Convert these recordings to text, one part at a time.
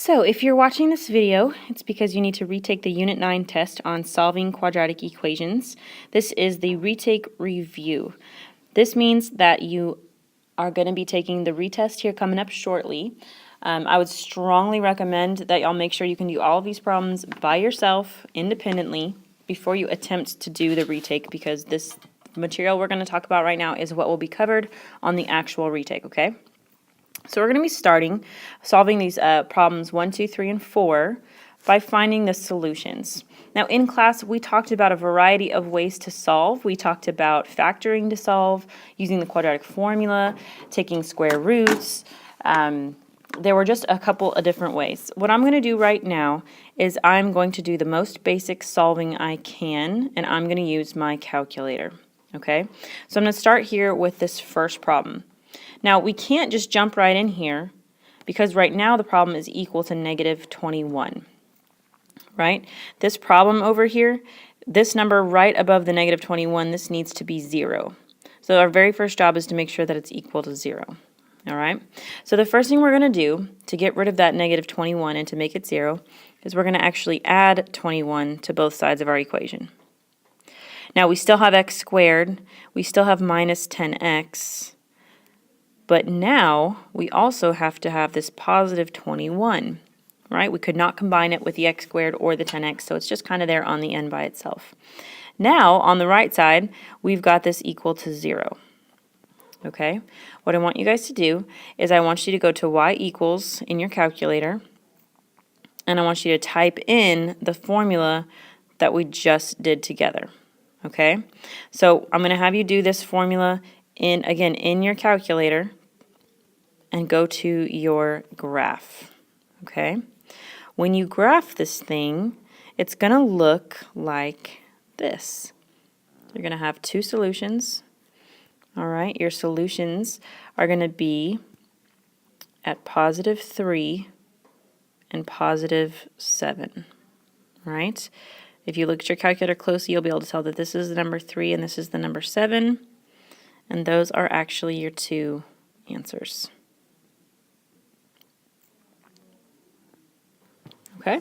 So if you're watching this video, it's because you need to retake the Unit 9 test on solving quadratic equations. This is the retake review. This means that you are going to be taking the retest here coming up shortly. I would strongly recommend that y'all make sure you can do all of these problems by yourself, independently, before you attempt to do the retake, because this material we're going to talk about right now is what will be covered on the actual retake, okay? So we're going to be starting solving these problems 1, 2, 3, and 4 by finding the solutions. Now in class we talked about a variety of ways to solve. We talked about factoring to solve, using the quadratic formula, taking square roots. There were just a couple of different ways. What I'm going to do right now is I'm going to do the most basic solving I can, and I'm going to use my calculator. Okay, so I'm going to start here with this first problem. Now, we can't just jump right in here because right now the problem is equal to negative 21, right? This problem over here, this number right above the negative 21, this needs to be 0. So our very first job is to make sure that it's equal to 0, all right? So the first thing we're going to do to get rid of that negative 21 and to make it 0 is we're going to actually add 21 to both sides of our equation. Now, we still have x squared. We still have minus 10x. But now we also have to have this positive 21, right? We could not combine it with the x squared or the 10x, so it's just kind of there on the end by itself. Now, on the right side, we've got this equal to 0. Okay? What I want you guys to do is I want you to go to y equals in your calculator, and I want you to type in the formula that we just did together. Okay? So I'm going to have you do this formula again in your calculator and go to your graph, okay? When you graph this thing, it's going to look like this. You're going to have two solutions, all right? Your solutions are going to be at positive 3 and positive 7, right? If you look at your calculator closely, you'll be able to tell that this is the number 3 and this is the number 7, and those are actually your two answers. Okay.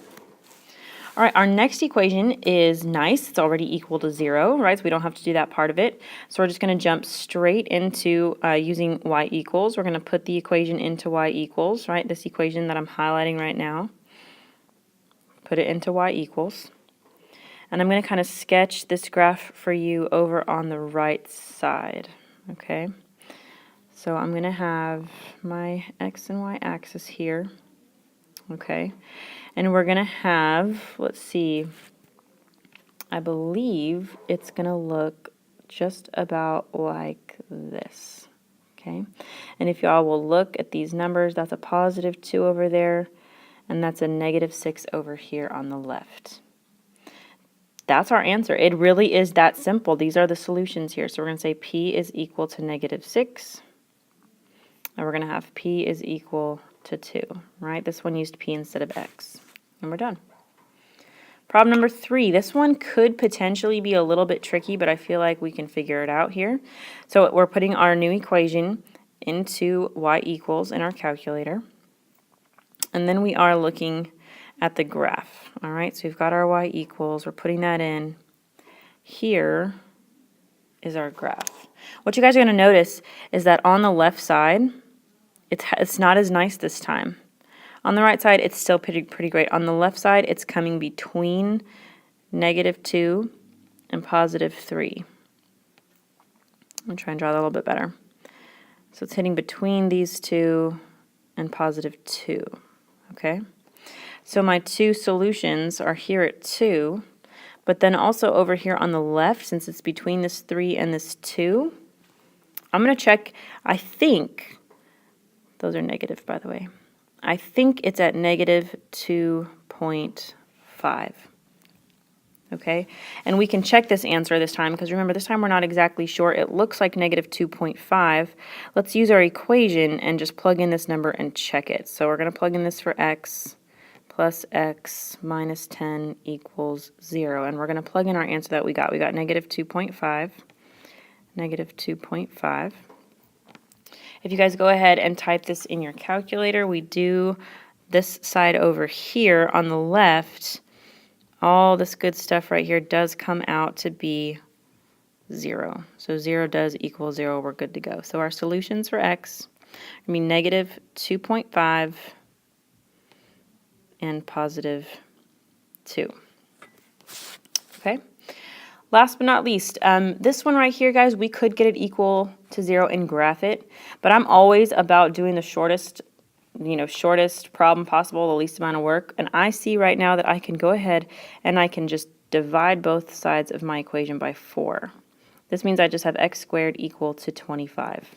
All right, our next equation is nice. It's already equal to 0, right? So we don't have to do that part of it. So we're just going to jump straight into using y equals. We're going to put the equation into y equals, right? This equation that I'm highlighting right now. Put it into y equals. And I'm going to kind of sketch this graph for you over on the right side, okay? So I'm going to have my x and y axis here, okay? And we're going to have, let's see, I believe it's going to look just about like this, okay? And if y'all will look at these numbers, that's a positive 2 over there, and that's a negative 6 over here on the left. That's our answer. It really is that simple. These are the solutions here. So we're going to say p is equal to negative 6, and we're going to have p is equal to 2, right? This one used p instead of x. And we're done. Problem number 3. This one could potentially be a little bit tricky, but I feel like we can figure it out here. So we're putting our new equation into y equals in our calculator. And then we are looking at the graph. All right, so we've got our y equals. We're putting that in. Here is our graph. What you guys are going to notice is that on the left side, it's not as nice this time. On the right side, it's still pretty great. On the left side, it's coming between negative 2 and positive 3. I'm going to try and draw that a little bit better. So it's hitting between these two and positive 2. Okay? So my two solutions are here at 2, but then also over here on the left, since it's between this 3 and this 2, I'm going to check, I think, those are negative, by the way. I think it's at negative 2.5. Okay, and we can check this answer this time, because remember, this time we're not exactly sure. It looks like negative 2.5. Let's use our equation and just plug in this number and check it. So we're going to plug in this for x plus x minus 10 equals 0. And we're going to plug in our answer that we got. We got negative 2.5, negative 2.5. If you guys go ahead and type this in your calculator, we do this side over here on the left, all this good stuff right here does come out to be 0. So 0 does equal 0. We're good to go. So our solutions for x are going to be negative 2.5 and positive 2. Okay. Last but not least, this one right here, guys, we could get it equal to 0 and graph it, but I'm always about doing the shortest problem possible, the least amount of work. And I see right now that I can go ahead and I can just divide both sides of my equation by 4. This means I just have x squared equal to 25.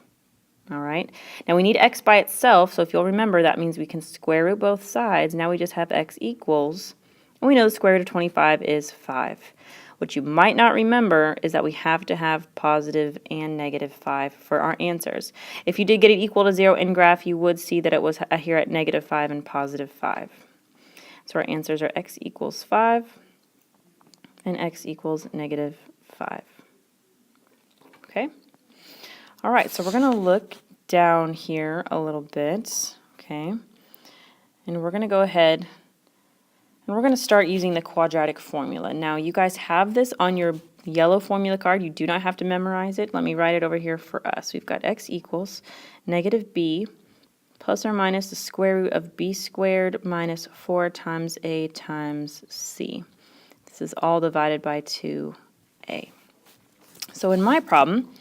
All right. Now we need x by itself, so if you'll remember, that means we can square root both sides. Now we just have x equals, and we know the square root of 25 is 5. What you might not remember is that we have to have positive and negative 5 for our answers. If you did get it equal to 0 in graph, you would see that it was here at negative 5 and positive 5. So our answers are x equals 5 and x equals negative 5. Okay? All right, so we're going to look down here a little bit, okay? And we're going to go ahead and we're going to start using the quadratic formula. Now, you guys have this on your yellow formula card. You do not have to memorize it. Let me write it over here for us. We've got x equals negative b plus or minus the square root of b squared minus 4 times a times c. This is all divided by 2a. So in my problem,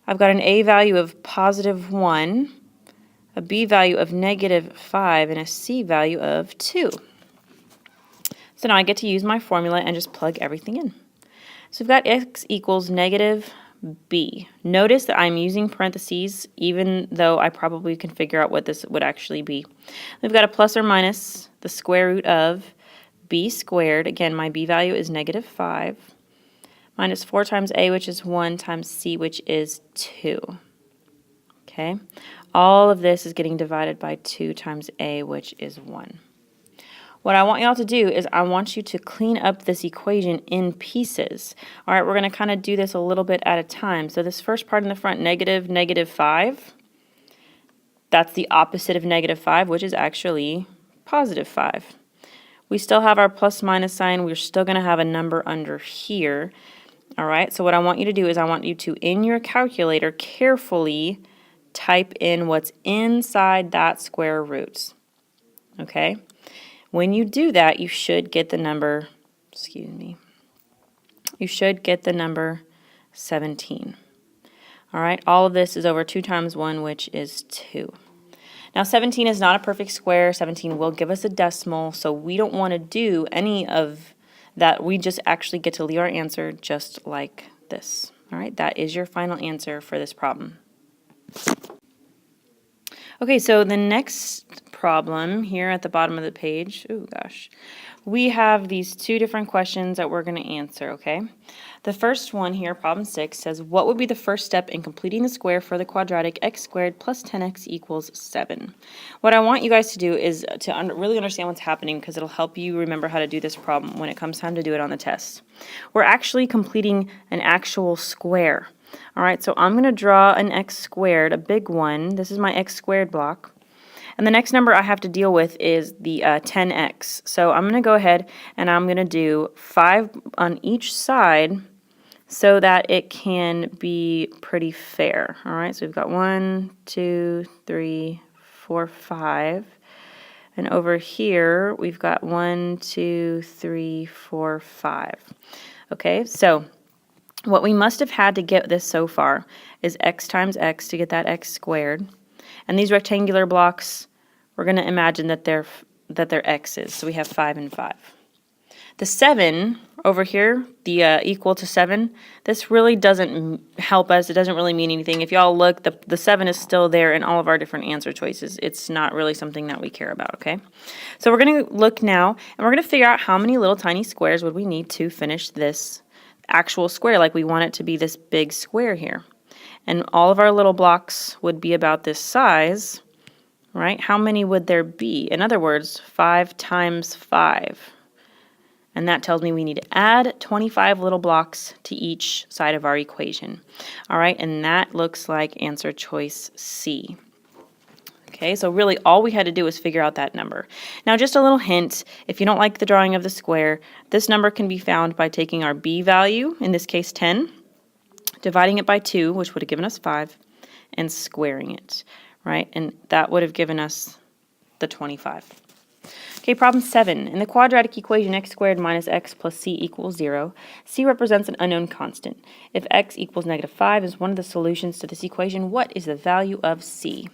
I've got an a value of positive 1, a b value of negative 5, and a c value of 2. So now I get to use my formula and just plug everything in. So we've got x equals negative b. Notice that I'm using parentheses even though I probably can figure out what this would actually be. We've got a plus or minus the square root of b squared. Again, my b value is negative 5. Minus 4 times a, which is 1, times c, which is 2. Okay? All of this is getting divided by 2 times a, which is 1. What I want y'all to do is I want you to clean up this equation in pieces. All right, we're going to kind of do this a little bit at a time. So this first part in the front, negative 5, that's the opposite of negative 5, which is actually positive 5. We still have our plus minus sign. We're still going to have a number under here. All right, so what I want you to do is I want you to, in your calculator, carefully type in what's inside that square root. Okay? When you do that, you should get the number, you should get the number 17. All right, all of this is over 2 times 1, which is 2. Now, 17 is not a perfect square. 17 will give us a decimal, so we don't want to do any of that. We just actually get to leave our answer just like this. All right, that is your final answer for this problem. Okay, so the next problem here at the bottom of the page, we have these 2 different questions that we're going to answer, okay? The first one here, problem 6, says, what would be the first step in completing the square for the quadratic x squared plus 10x equals 7? What I want you guys to do is to really understand what's happening, because it'll help you remember how to do this problem when it comes time to do it on the test. We're actually completing an actual square. All right, so I'm going to draw an x squared, a big one. This is my x squared block. And the next number I have to deal with is the 10x. So I'm going to go ahead and I'm going to do 5 on each side so that it can be pretty fair. All right, so we've got 1, 2, 3, 4, 5. And over here, we've got 1, 2, 3, 4, 5. Okay, so what we must have had to get this so far is x times x to get that x squared. And these rectangular blocks, we're going to imagine that they're x's. So we have 5 and 5. The 7 over here, the equal to 7, this really doesn't help us. It doesn't really mean anything. If y'all look, the 7 is still there in all of our different answer choices. It's not really something that we care about, okay? So we're going to look now, and we're going to figure out how many little tiny squares would we need to finish this actual square, like we want it to be this big square here. And all of our little blocks would be about this size, right? How many would there be? In other words, 5 times 5. And that tells me we need to add 25 little blocks to each side of our equation. All right, and that looks like answer choice C. Okay, so really all we had to do was figure out that number. Now just a little hint, if you don't like the drawing of the square, this number can be found by taking our b value, in this case 10, dividing it by 2, which would have given us 5, and squaring it, right? And that would have given us the 25. Okay, problem 7. In the quadratic equation x squared minus x plus c equals 0, c represents an unknown constant. If x equals -5 is one of the solutions to this equation, what is the value of c?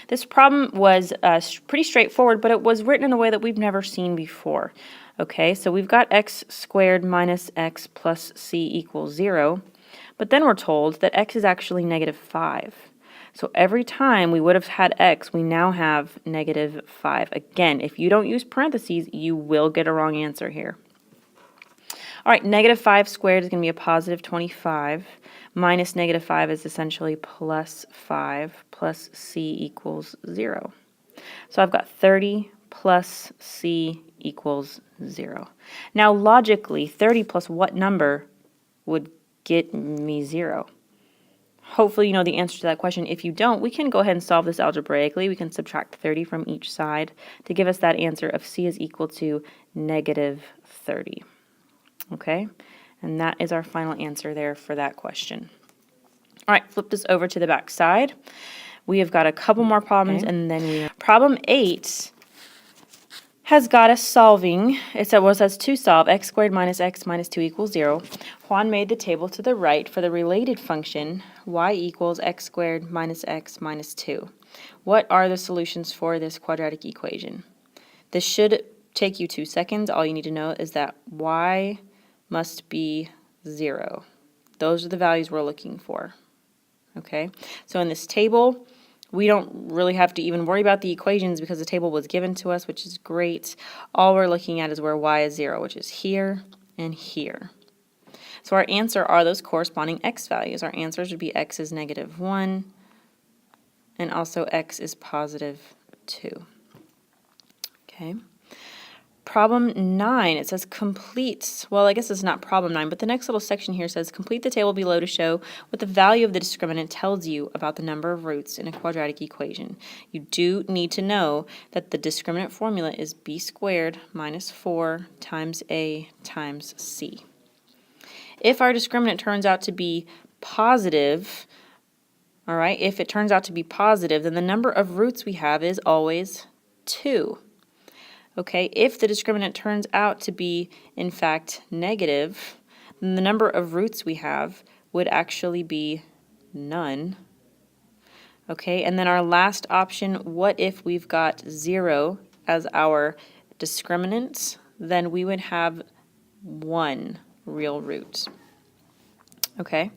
This problem was pretty straightforward, but it was written in a way that we've never seen before. Okay, so we've got x squared minus x plus c equals 0, but then we're told that x is actually -5. So every time we would have had x, we now have -5. Again, if you don't use parentheses, you will get a wrong answer here. All right, -5 squared is going to be a positive 25. Minus -5 is essentially plus 5 plus c equals 0. So I've got 30 plus c equals 0. Now logically, 30 plus what number would get me 0? Hopefully you know the answer to that question. If you don't, we can go ahead and solve this algebraically. We can subtract 30 from each side to give us that answer of c is equal to -30. Okay, and that is our final answer there for that question. All right, flip this over to the back side. We have got a couple more problems, and then problem 8 has got us solving. It says to solve x squared minus x minus 2 equals 0. Juan made the table to the right for the related function y equals x squared minus x minus 2. What are the solutions for this quadratic equation? This should take you 2 seconds. All you need to know is that y must be 0. Those are the values we're looking for. Okay, so in this table, we don't really have to even worry about the equations because the table was given to us, which is great. All we're looking at is where y is 0, which is here and here. So our answer are those corresponding x values. Our answers would be x is -1 and also x is positive 2. Okay. Problem 9, it says complete, well I guess it's not problem 9, but the next little section here says complete the table below to show what the value of the discriminant tells you about the number of roots in a quadratic equation. You do need to know that the discriminant formula is b squared minus 4 times a times c. If our discriminant turns out to be positive, all right, if it turns out to be positive, then the number of roots we have is always 2. Okay, if the discriminant turns out to be, in fact, negative, then the number of roots we have would actually be none. Okay, and then our last option, what if we've got 0 as our discriminant? Then we would have 1 real root. Okay,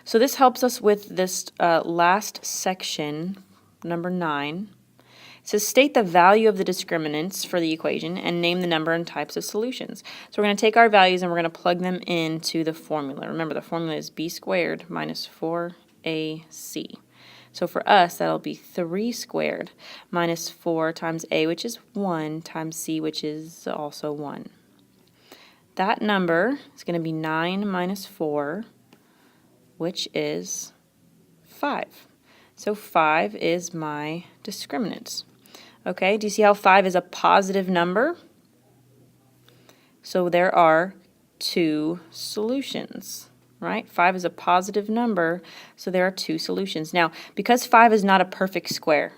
so this helps us with this last section, number 9. It says state the value of the discriminants for the equation and name the number and types of solutions. So we're going to take our values and we're going to plug them into the formula. Remember, the formula is b squared minus 4ac. So for us, that'll be 3 squared minus 4 times a, which is 1, times c, which is also 1. That number is going to be 9 minus 4, which is 5. So 5 is my discriminant. Okay, do you see how 5 is a positive number? So there are 2 solutions, right? 5 is a positive number, so there are 2 solutions. Now, because 5 is not a perfect square,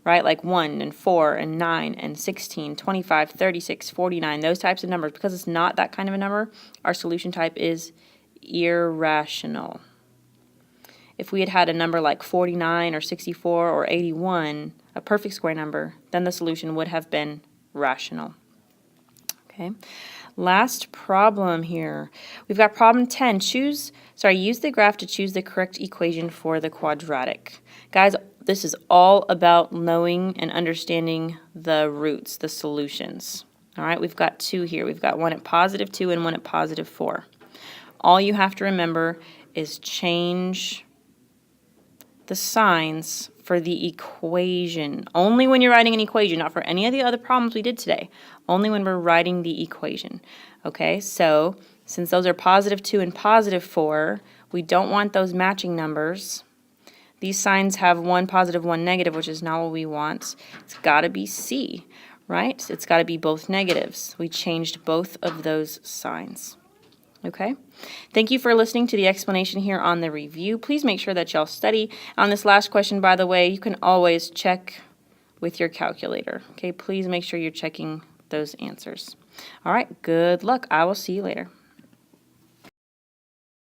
right, like 1 and 4 and 9 and 16, 25, 36, 49, those types of numbers, because it's not that kind of a number, our solution type is irrational. If we had had a number like 49 or 64 or 81, a perfect square number, then the solution would have been rational. Okay. Last problem here. We've got problem 10. Use the graph to choose the correct equation for the quadratic. Guys, this is all about knowing and understanding the roots, the solutions. All right, we've got 2 here. We've got one at positive 2 and one at positive 4. All you have to remember is change the signs for the equation. Only when you're writing an equation, not for any of the other problems we did today. Only when we're writing the equation. Okay, so since those are positive 2 and positive 4, we don't want those matching numbers. These signs have one positive, one negative, which is not what we want. It's got to be C, right? It's got to be both negatives. We changed both of those signs. Okay? Thank you for listening to the explanation here on the review. Please make sure that y'all study. On this last question, by the way, you can always check with your calculator. Okay? Please make sure you're checking those answers. All right, good luck. I will see you later.